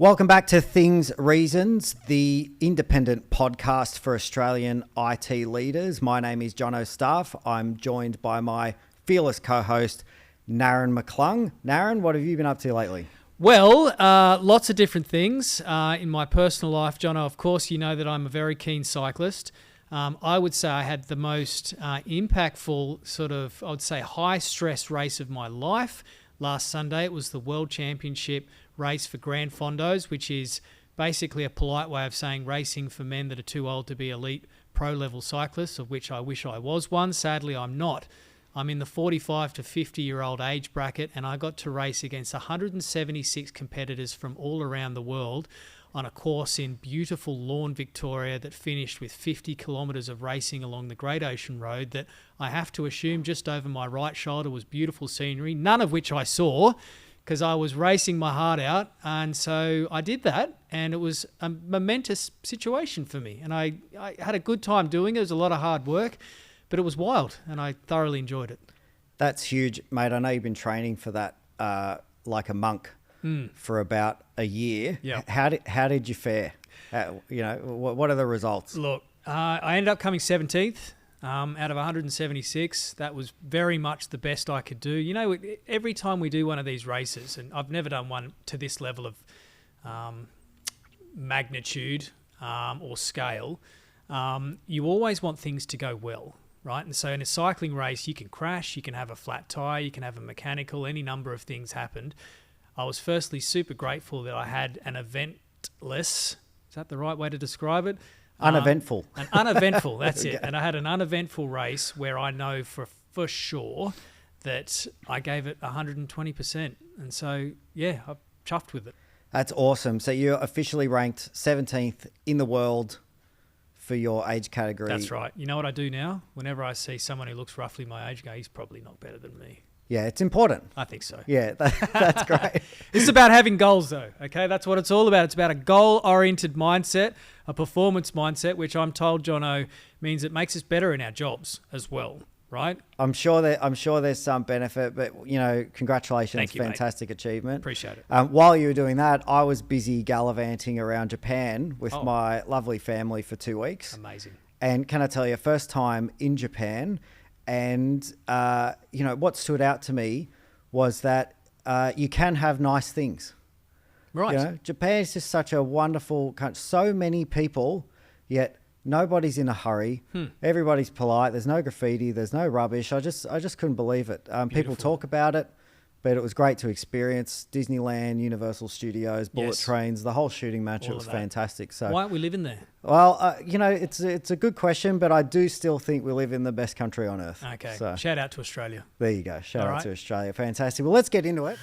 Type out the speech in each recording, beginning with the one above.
Welcome back to Things Reasons, the independent podcast for Australian IT leaders. My name is Jono Staff. I'm joined by my fearless co-host, Naran McClung. Naran, what have you been up to lately? Well, lots of different things. In my personal life, Jono, of course, you know that I'm a very keen cyclist. I would say I had the most impactful high-stress race of my life. Last Sunday, it was the World Championship race for Grand Fondos, which is basically a polite way of saying racing for men that are too old to be elite pro-level cyclists, of which I wish I was one. Sadly, I'm not. I'm in the 45 to 50-year-old age bracket, and I got to race against 176 competitors from all around the world on a course in beautiful Lawn, Victoria, that finished with 50 kilometres of racing along the Great Ocean Road that I have to assume just over my right shoulder was beautiful scenery, none of which I saw because I was racing my heart out. And so I did that, and it was a momentous situation for me. And I had a good time doing it. It was a lot of hard work, but it was wild, and I thoroughly enjoyed it. That's huge, mate. I know you've been training for that like a monk. For about a year. Yeah. How did you fare? What are the results? Look, I ended up coming 17th out of 176. That was very much the best I could do. You know, every time we do one of these races, and I've never done one to this level of magnitude or scale, you always want things to go well, right? And so in a cycling race, you can crash, you can have a flat tire, you can have a mechanical, any number of things happened. I was firstly super grateful that I had an eventless, is that the right way to describe it? Uneventful. An uneventful, that's it. Yeah. And I had an uneventful race where I know for sure that I gave it 120%. And so, yeah, I'm chuffed with it. That's awesome. So you're officially ranked 17th in the world for your age category. That's right. You know what I do now? Whenever I see someone who looks roughly my age, I go, he's probably not better than me. Yeah, it's important. I think so. Yeah, that's great. It's about having goals, though, okay? That's what it's all about. It's about a goal-oriented mindset, a performance mindset, which I'm told, Jono, means it makes us better in our jobs as well, right? I'm sure there's some benefit, but, congratulations. Thank you, fantastic mate. Achievement. Appreciate it. While you were doing that, I was busy gallivanting around Japan with my lovely family for 2 weeks. Amazing. And can I tell you, first time in Japan. And, what stood out to me was that you can have nice things. Right. Japan is just such a wonderful country. So many people, yet nobody's in a hurry. Everybody's polite. There's no graffiti. There's no rubbish. I just couldn't believe it. People talk about it, but it was great to experience. Disneyland, Universal Studios, bullet trains, the whole shooting match. It was fantastic. So why aren't we living there? Well, it's a good question, but I do still think we live in the best country on earth. Okay. So, shout out to Australia. There you go. Shout out to Australia. Fantastic. Well, let's get into it.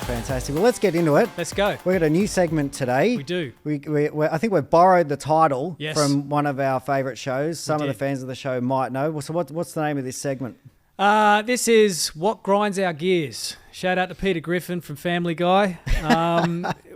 Fantastic. Well, let's get into it. Let's go. We've got a new segment today. We do. I think we've borrowed the title from one of our favourite shows. Some of the fans of the show might know. So what's the name of this segment? This is What Grinds Our Gears. Shout out to Peter Griffin from Family Guy.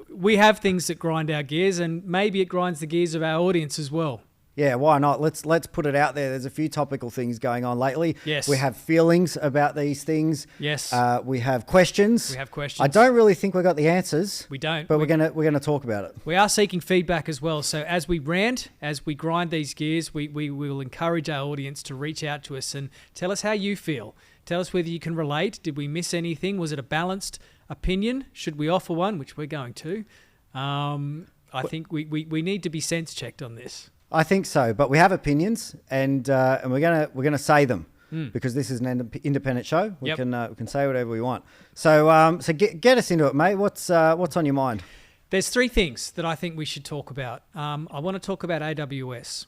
We have things that grind our gears, and maybe it grinds the gears of our audience as well. Yeah, why not? Let's put it out there. There's a few topical things going on lately. Yes. We have feelings about these things. Yes. We have questions. We have questions. I don't really think we got the answers. We don't. But we're gonna talk about it. We are seeking feedback as well. So as we rant, as we grind these gears, we will encourage our audience to reach out to us and tell us how you feel. Tell us whether you can relate. Did we miss anything? Was it a balanced opinion? Should we offer one? Which we're going to. I think we need to be sense checked on this. I think so, but we have opinions, and we're gonna say them because this is an independent show. We can say whatever we want. So get us into it, mate. What's on your mind? There's three things that I think we should talk about. I want to talk about AWS.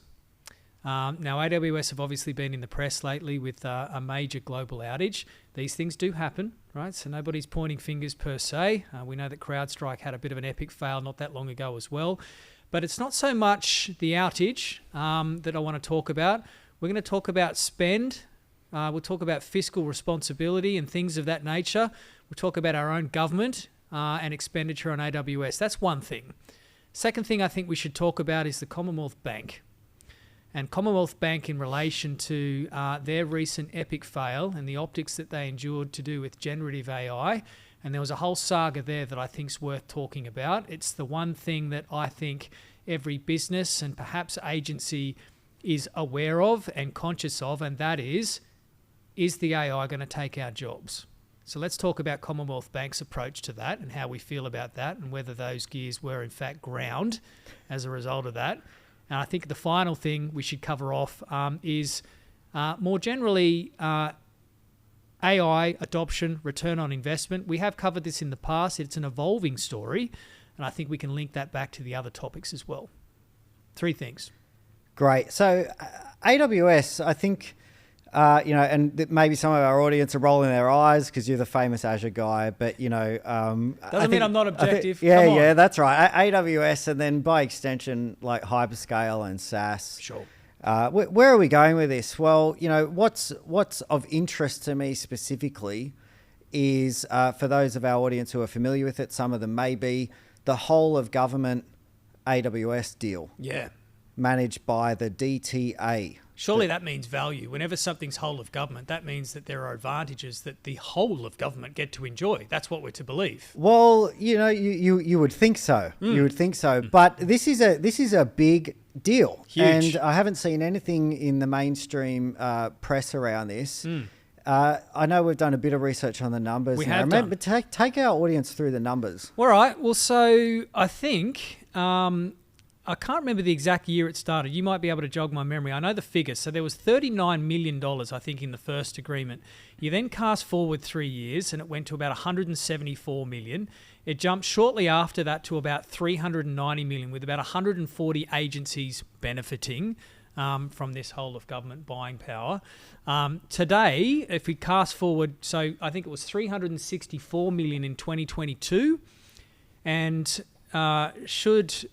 Now, AWS have obviously been in the press lately with a major global outage. These things do happen, right? So nobody's pointing fingers per se. We know that CrowdStrike had a bit of an epic fail not that long ago as well. But it's not so much the outage that I want to talk about. We're going to talk about spend We'll talk about fiscal responsibility and things of that nature. We'll talk about our own government and expenditure on AWS. That's one thing. Second thing I think we should talk about is the Commonwealth Bank. And Commonwealth Bank in relation to their recent epic fail and the optics that they endured to do with generative AI. And there was a whole saga there that I think is worth talking about. It's the one thing that I think every business and perhaps agency is aware of and conscious of, and that is the AI going to take our jobs? So let's talk about Commonwealth Bank's approach to that and how we feel about that and whether those gears were in fact ground as a result of that. And I think the final thing we should cover off is more generally AI adoption, return on investment. We have covered this in the past. It's an evolving story, and I think we can link that back to the other topics as well. 3 things. Great. So AWS, I think, and maybe some of our audience are rolling their eyes because you're the famous Azure guy, but, doesn't mean I'm not objective. Yeah, that's right. AWS and then by extension, like hyperscale and SaaS. Sure. Where are we going with this? Well, what's of interest to me specifically is, for those of our audience who are familiar with it, some of them may be, the whole of government AWS deal. Yeah. Managed by the DTA. Surely that means value. Whenever something's whole of government, that means that there are advantages that the whole of government get to enjoy. That's what we're to believe. Well, you would think so. You would think so. But this is a big deal. Huge. And I haven't seen anything in the mainstream press around this. I know we've done a bit of research on the numbers. We have done. But take our audience through the numbers. All right. Well, so I think... I can't remember the exact year it started. You might be able to jog my memory. I know the figures. So there was $39 million, I think, in the first agreement. You then cast forward 3 years and it went to about $174 million. It jumped shortly after that to about $390 million, with about 140 agencies benefiting from this whole of government buying power. Today, if we cast forward, so I think it was $364 million in 2022, and should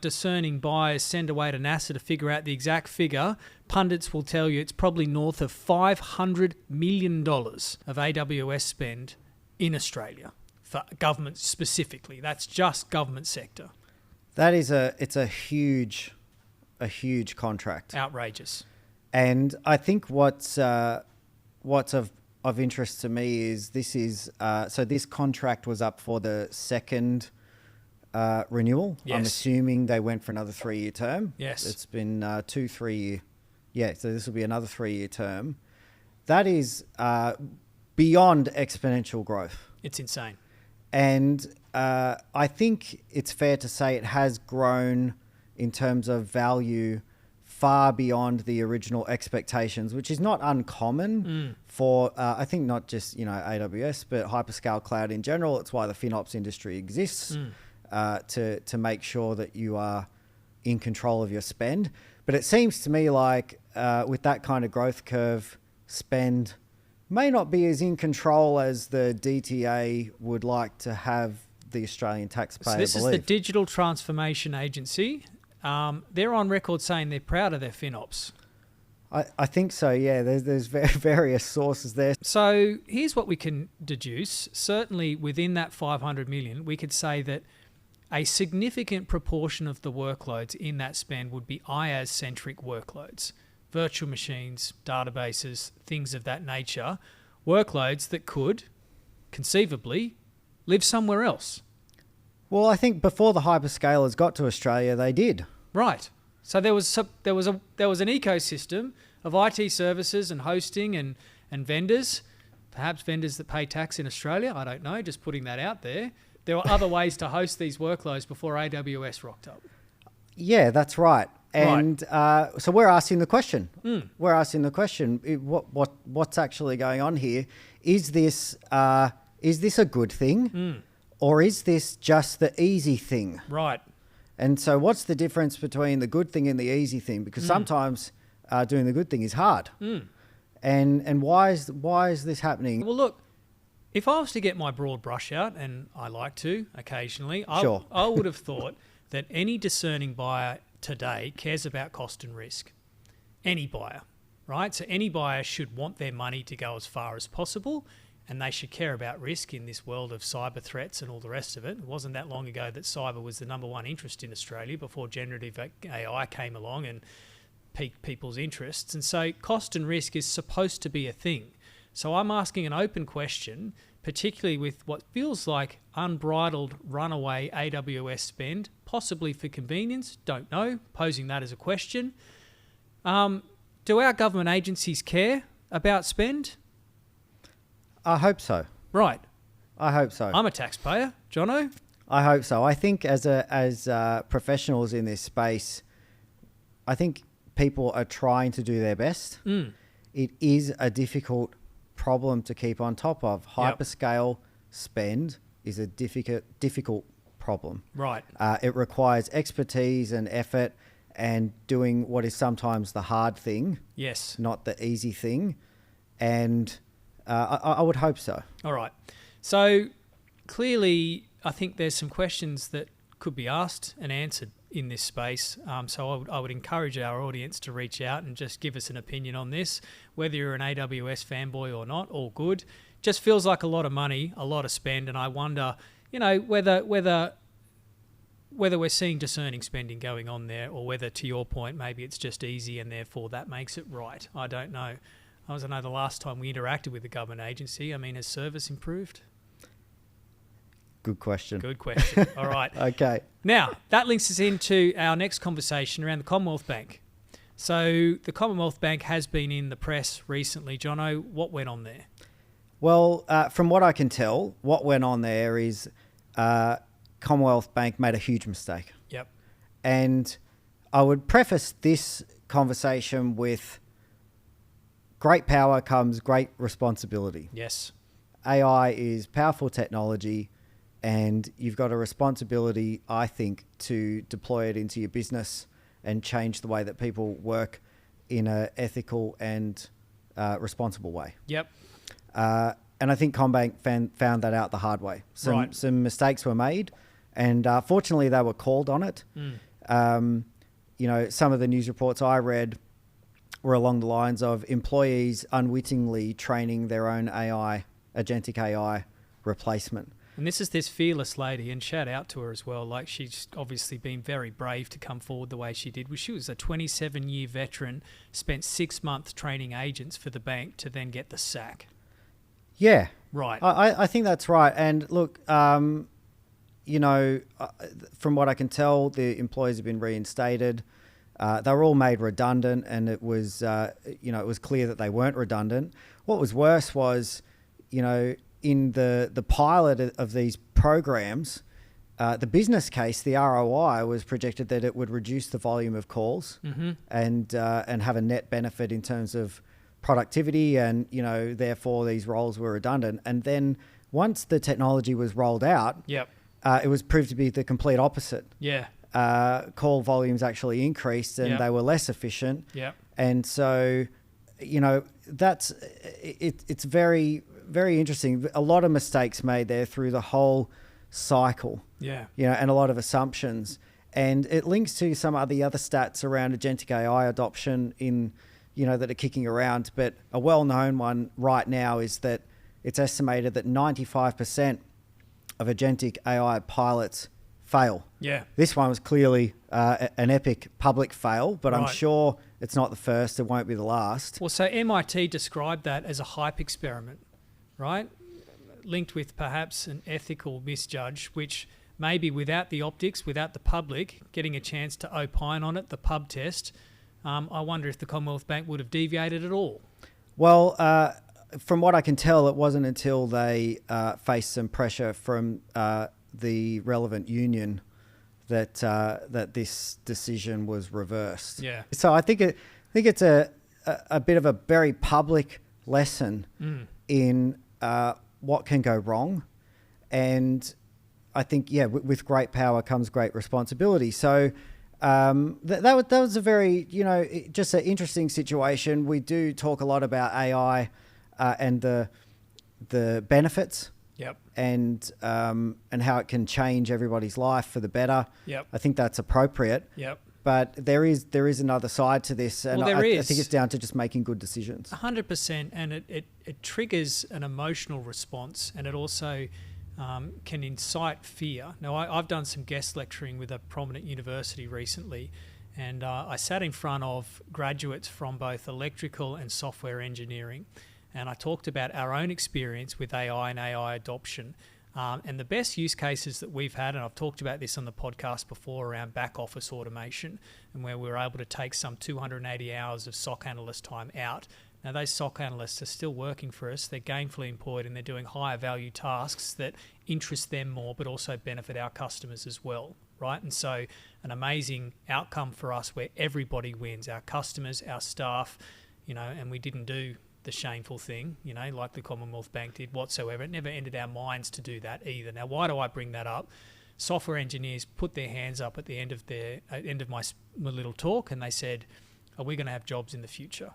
discerning buyers send away to NASA to figure out the exact figure, pundits will tell you it's probably north of $500 million of AWS spend in Australia for government specifically. That's just government sector. That is it's a huge contract. Outrageous. And I think what's of interest to me is so this contract was up for the second renewal. Yes. I'm assuming they went for another 3-year term. Yes. It's been 2-3 year. Yeah, so this will be another 3-year term. That is beyond exponential growth. It's insane. And I think it's fair to say it has grown in terms of value far beyond the original expectations, which is not uncommon for, I think, not just AWS, but hyperscale cloud in general. It's why the FinOps industry exists. To make sure that you are in control of your spend. But it seems to me like with that kind of growth curve, spend may not be as in control as the DTA would like to have the Australian taxpayer believe. So this is the Digital Transformation Agency. They're on record saying they're proud of their FinOps. I think so, yeah. There's various sources there. So here's what we can deduce. Certainly within that 500 million, we could say that a significant proportion of the workloads in that spend would be IaaS-centric workloads, virtual machines, databases, things of that nature, workloads that could conceivably live somewhere else. Well, I think before the hyperscalers got to Australia, they did. Right. So there was an ecosystem of IT services and hosting and vendors, perhaps vendors that pay tax in Australia. I don't know, just putting that out there. There were other ways to host these workloads before AWS rocked up. Yeah, that's right. And so we're asking the question. We're asking the question: what's actually going on here? Is this a good thing, or is this just the easy thing? Right. And so, what's the difference between the good thing and the easy thing? Because sometimes doing the good thing is hard. And why is this happening? Well, look. If I was to get my broad brush out, and I like to occasionally, I would have thought that any discerning buyer today cares about cost and risk. Any buyer. right? So any buyer should want their money to go as far as possible, and they should care about risk in this world of cyber threats and all the rest of it. It wasn't that long ago that cyber was the number one interest in Australia before generative AI came along and piqued people's interests. And so cost and risk is supposed to be a thing. So I'm asking an open question, particularly with what feels like unbridled runaway AWS spend, possibly for convenience, don't know, posing that as a question. Do our government agencies care about spend? I hope so. Right. I hope so. I'm a taxpayer. Jono? I hope so. I think as professionals in this space, I think people are trying to do their best. It is a difficult problem to keep on top of. Hyperscale spend is a difficult problem. Right. It requires expertise and effort and doing what is sometimes the hard thing. Yes. Not the easy thing. And I would hope so. All right. So clearly, I think there's some questions that could be asked and answered in this space. So I would encourage our audience to reach out and just give us an opinion on this. Whether you're an AWS fanboy or not, all good. Just feels like a lot of money, a lot of spend, and I wonder, whether we're seeing discerning spending going on there, or whether, to your point, maybe it's just easy and therefore that makes it right. I don't know. I know the last time we interacted with a government agency, has service improved? Good question. Good question. All right. Okay. Now, that links us into our next conversation around the Commonwealth Bank. So the Commonwealth Bank has been in the press recently. Jono, what went on there? Well, from what I can tell, what went on there is Commonwealth Bank made a huge mistake. Yep. And I would preface this conversation with great power comes great responsibility. Yes. AI is powerful technology, and you've got a responsibility, I think, to deploy it into your business and change the way that people work in an ethical and responsible way. Yep. And I think Commbank found that out the hard way. Some mistakes were made, and fortunately they were called on it. Some of the news reports I read were along the lines of employees unwittingly training their own agentic AI replacement. And this is this fearless lady, and shout out to her as well. Like, she's obviously been very brave to come forward the way she did. She was a 27-year veteran, spent 6 months training agents for the bank to then get the sack. Yeah. Right. I think that's right. And look, from what I can tell, the employees have been reinstated. They were all made redundant, and it was clear that they weren't redundant. What was worse was, in the pilot of these programs, the business case, the ROI, was projected that it would reduce the volume of calls and have a net benefit in terms of productivity, and therefore these roles were redundant. And then once the technology was rolled out, it was proved to be the complete opposite. Yeah. Call volumes actually increased, and they were less efficient. Yeah. And so, it's very, very interesting. A lot of mistakes made there through the whole cycle. Yeah. And a lot of assumptions. And it links to some of the other stats around agentic AI adoption that are kicking around. But a well-known one right now is that it's estimated that 95% of agentic AI pilots fail. Yeah. This one was clearly an epic public fail, but I'm sure it's not the first. It won't be the last. Well, so MIT described that as a hype experiment, right? Linked with perhaps an ethical misjudge, which maybe without the optics, without the public getting a chance to opine on it, the pub test, I wonder if the Commonwealth Bank would have deviated at all. Well, from what I can tell, it wasn't until they faced some pressure from the relevant union that this decision was reversed. Yeah. So I think it's a bit of a very public lesson in what can go wrong, and I think with great power comes great responsibility. So that was a very just an interesting situation. We do talk a lot about AI and the benefits. Yep. And how it can change everybody's life for the better. Yep. I think that's appropriate. Yep. But there is another side to this, and Well, I think it's down to just making good decisions. 100%, and it triggers an emotional response, and it also can incite fear. Now, I've done some guest lecturing with a prominent university recently, and I sat in front of graduates from both electrical and software engineering, and I talked about our own experience with AI and AI adoption. And the best use cases that we've had, and I've talked about this on the podcast before around back office automation, and where we were able to take some 280 hours of SOC analyst time out. Now, those SOC analysts are still working for us. They're gainfully employed and they're doing higher value tasks that interest them more, but also benefit our customers as well, right? And so an amazing outcome for us where everybody wins, our customers, our staff, and we didn't do the shameful thing, like the Commonwealth Bank did whatsoever. It never entered our minds to do that either. Now, why do I bring that up? Software engineers put their hands up at the end of my little talk, and they said, "Are we going to have jobs in the future?"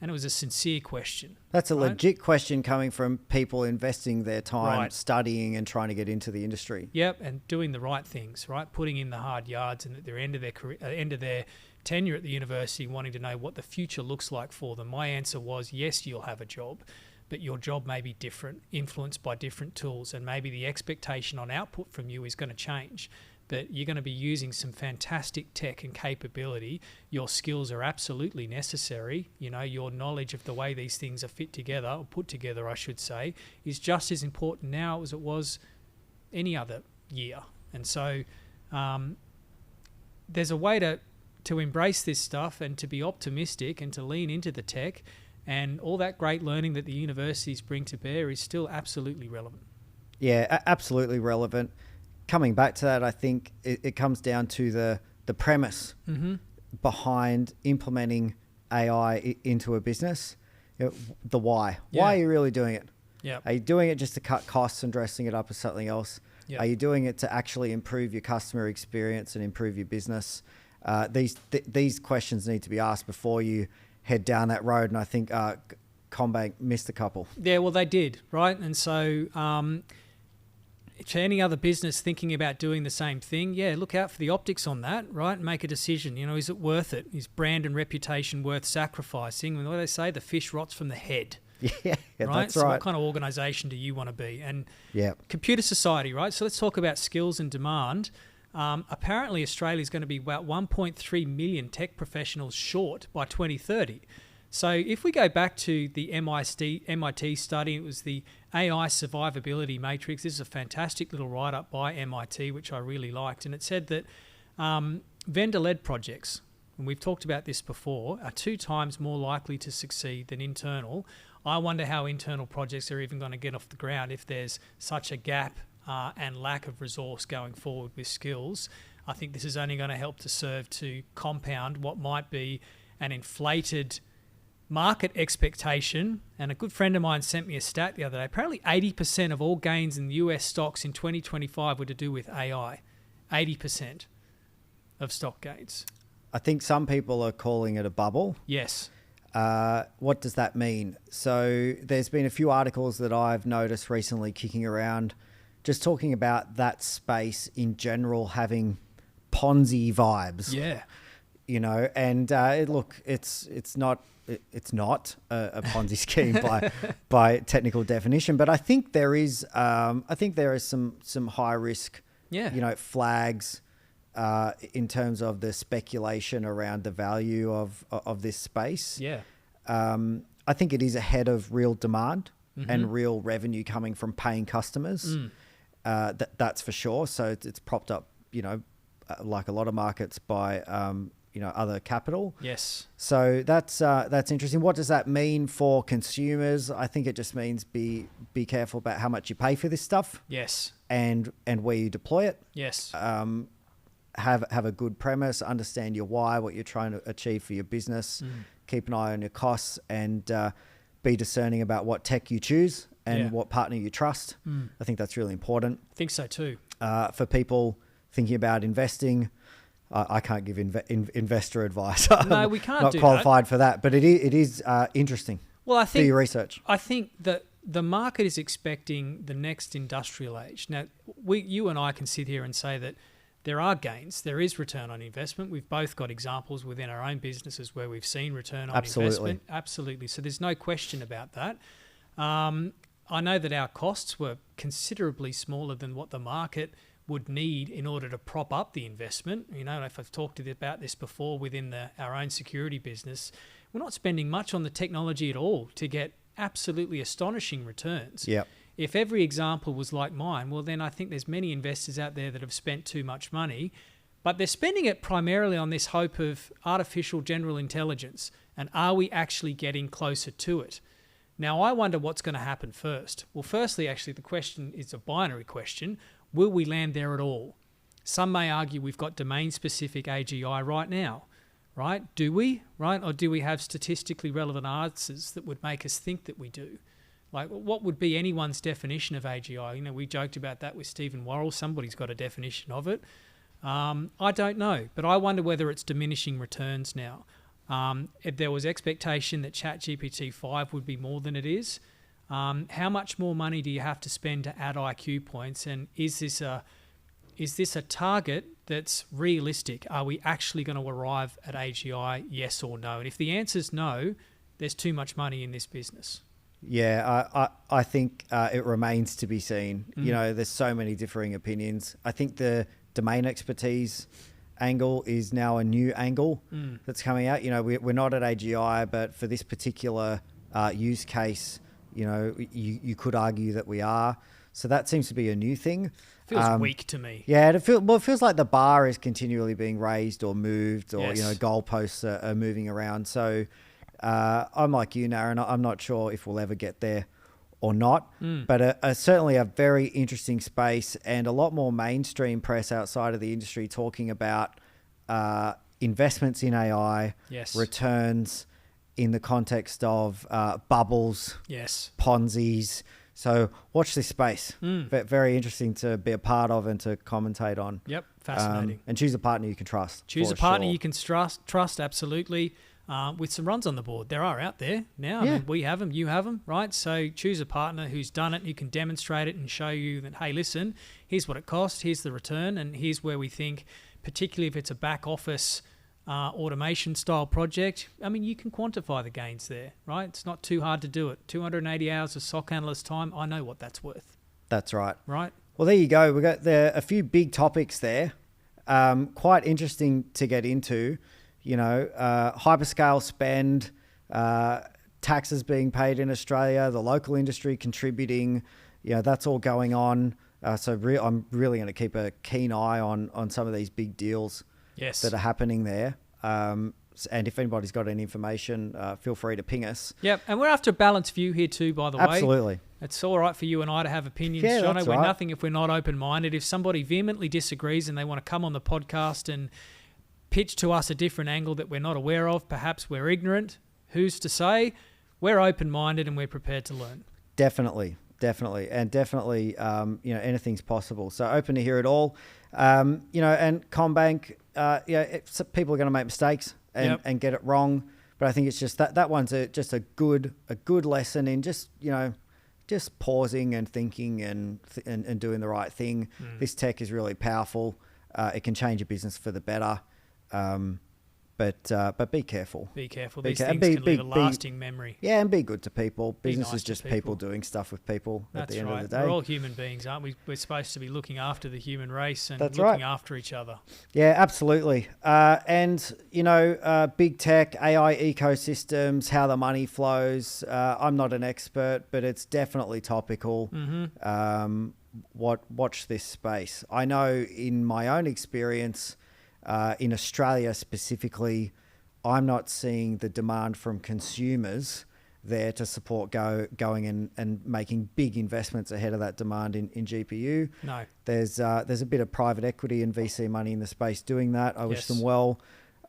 And it was a sincere question. That's a legit question coming from people investing their time studying and trying to get into the industry. Yep, and doing the right things, right? Putting in the hard yards, and at their end of their career, end of their tenure at the university, wanting to know what the future looks like for them. My answer was, yes, you'll have a job, but your job may be different, influenced by different tools, and maybe the expectation on output from you is going to change. But you're going to be using some fantastic tech and capability. Your skills are absolutely necessary. Your knowledge of the way these things are fit together, or put together, I should say, is just as important now as it was any other year. And so there's a way to embrace this stuff and to be optimistic and to lean into the tech, and all that great learning that the universities bring to bear is still absolutely relevant. Yeah, absolutely relevant. Coming back to that, I think it comes down to the premise behind implementing AI into a business. The why. Yeah. Why are you really doing it? Yeah. Are you doing it just to cut costs and dressing it up as something else? Yep. Are you doing it to actually improve your customer experience and improve your business? These questions need to be asked before you head down that road, and I think Commbank missed a couple. Yeah, well, they did, right? And so to any other business thinking about doing the same thing, look out for the optics on that, right? Make a decision. Is it worth it? Is brand and reputation worth sacrificing? What do they say? The fish rots from the head. Yeah, right? That's so right. What kind of organisation do you want to be? And yeah, computer society, right? So let's talk about skills and demand. Apparently, Australia is going to be about 1.3 million tech professionals short by 2030. So if we go back to the MIT study, it was the AI survivability matrix. This is a fantastic little write-up by MIT, which I really liked. And it said that vendor-led projects, and we've talked about this before, are 2 times more likely to succeed than internal. I wonder how internal projects are even going to get off the ground if there's such a gap and lack of resource going forward with skills. I think this is only going to help to serve to compound what might be an inflated market expectation. And a good friend of mine sent me a stat the other day. Apparently 80% of all gains in US stocks in 2025 were to do with AI. 80% of stock gains. I think some people are calling it a bubble. Yes. What does that mean? So there's been a few articles that I've noticed recently kicking around, just talking about that space in general having Ponzi vibes. Yeah. And look, it's not a Ponzi scheme by technical definition, but I think there is some high risk, flags in terms of the speculation around the value of this space. Yeah. I think it is ahead of real demand and real revenue coming from paying customers. That's for sure. So it's propped up, like a lot of markets by other capital. Yes. So that's interesting. What does that mean for consumers? I think it just means be careful about how much you pay for this stuff. Yes. And where you deploy it. Yes. Have a good premise, understand your why, what you're trying to achieve for your business, keep an eye on your costs, and be discerning about what tech you choose and what partner you trust. I think that's really important. I think so too. For people thinking about investing, I can't give investor advice. No, we can't. Not qualified for that, but it is interesting. Well, I think do your research. I think that the market is expecting the next industrial age. Now, you and I can sit here and say that there are gains. There is return on investment. We've both got examples within our own businesses where we've seen return on investment. Absolutely. So there's no question about that. I know that our costs were considerably smaller than what the market would need in order to prop up the investment. You know, if I've talked about this before within our own security business, we're not spending much on the technology at all to get absolutely astonishing returns. Yep. If every example was like mine, well, then I think there's many investors out there that have spent too much money, but they're spending it primarily on this hope of artificial general intelligence. And are we actually getting closer to it? Now, I wonder what's going to happen first. Well, firstly, actually, the question is a binary question. Will we land there at all? Some may argue we've got domain-specific AGI right now, right? Do we, right? Or do we have statistically relevant answers that would make us think that we do? Like, what would be anyone's definition of AGI? You know, we joked about that with Stephen Worrell. Somebody's got a definition of it. I don't know, but I wonder whether it's diminishing returns now. If there was expectation that ChatGPT-5 would be more than it is, how much more money do you have to spend to add IQ points? And is this a target that's realistic? Are we actually going to arrive at AGI, yes or no? And if the answer's no, there's too much money in this business. Yeah, I think it remains to be seen. You know, there's so many differing opinions. I think the domain expertise angle is now a new angle that's coming out. You know, we're not at AGI, but for this particular use case, you know, you could argue that we are. So that seems to be a new thing. Feels weak to me. Yeah, it feels like the bar is continually being raised or moved, or, Yes. you know, goalposts are moving around. So I'm like you, Naran. I'm not sure if we'll ever get there or not, but certainly a very interesting space, and a lot more mainstream press outside of the industry talking about investments in AI, Yes. returns in the context of bubbles, Yes. Ponzi's. So watch this space. Very interesting to be a part of and to commentate on. Yep. Fascinating. And choose a partner you can trust. Choose for a partner sure. you can trust, absolutely. With some runs on the board. There are out there now. Yeah. I mean, we have them, you have them, right? So choose a partner who's done it, who can demonstrate it and show you that, hey, listen, here's what it costs, here's the return, and here's where we think, particularly if it's a back office automation style project, I mean, you can quantify the gains there, right? It's not too hard to do it. 280 hours of SOC analyst time, I know what that's worth. That's right. Right? Well, there you go. We got a few big topics there. Quite interesting to get into. You know, hyperscale spend, taxes being paid in Australia, the local industry contributing, you know, that's all going on. So I'm really going to keep a keen eye on some of these big deals Yes. that are happening there. And if anybody's got any information, feel free to ping us. Yep. And we're after a balanced view here too, by the way. Absolutely. It's all right for you and I to have opinions, Yeah, Jono. that's We're right. nothing if we're not open-minded. If somebody vehemently disagrees and they want to come on the podcast and pitch to us a different angle that we're not aware of, perhaps we're ignorant, who's to say? We're open-minded and we're prepared to learn. Definitely. And definitely, you know, anything's possible. So open to hear it all. You know, and Commbank, people are going to make mistakes and get it wrong. But I think it's just that one's just a good lesson in just, you know, just pausing and thinking and doing the right thing. This tech is really powerful. It can change your business for the better. But be careful. Be careful. Be These ca- things be- can be- leave a be- lasting memory. Yeah, and be good to people. Business nice is to just people. people doing stuff with people at That's the end right. of the day. We're all human beings, aren't we? We're supposed to be looking after the human race and That's looking right. after each other. Yeah, absolutely. And, you know, big tech, AI ecosystems, how the money flows. I'm not an expert, but it's definitely topical. Watch this space. I know in my own experience, in Australia specifically, I'm not seeing the demand from consumers there to support going and making big investments ahead of that demand in GPU. No. There's a bit of private equity and VC money in the space doing that. I wish Yes. them well.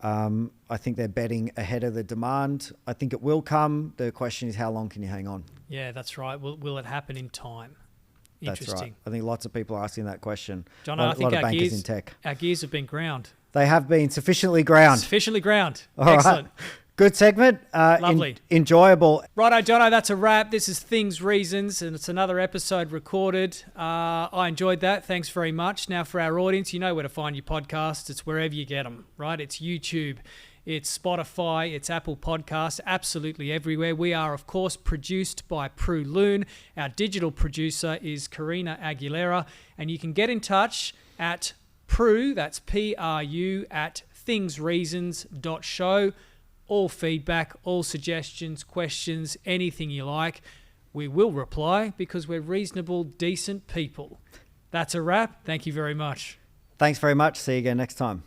I think they're betting ahead of the demand. I think it will come. The question is, how long can you hang on? Yeah, that's right. Will it happen in time? That's Interesting. right. I think lots of people are asking that question. Jono, a I lot think of our bankers in gears, tech. our gears have been ground. They have been sufficiently ground. Sufficiently ground. All right. Excellent. Good segment. Lovely. Enjoyable. Righto, Jono, that's a wrap. This is Things Reasons, and it's another episode recorded. I enjoyed that. Thanks very much. Now, for our audience, you know where to find your podcasts. It's wherever you get them, right? It's YouTube, it's Spotify, it's Apple Podcasts, absolutely everywhere. We are, of course, produced by Prue Loon. Our digital producer is Karina Aguilera, and you can get in touch at Prue, that's PRU, at thingsreasons.show. All feedback, all suggestions, questions, anything you like, we will reply because we're reasonable, decent people. That's a wrap. Thank you very much. Thanks very much. See you again next time.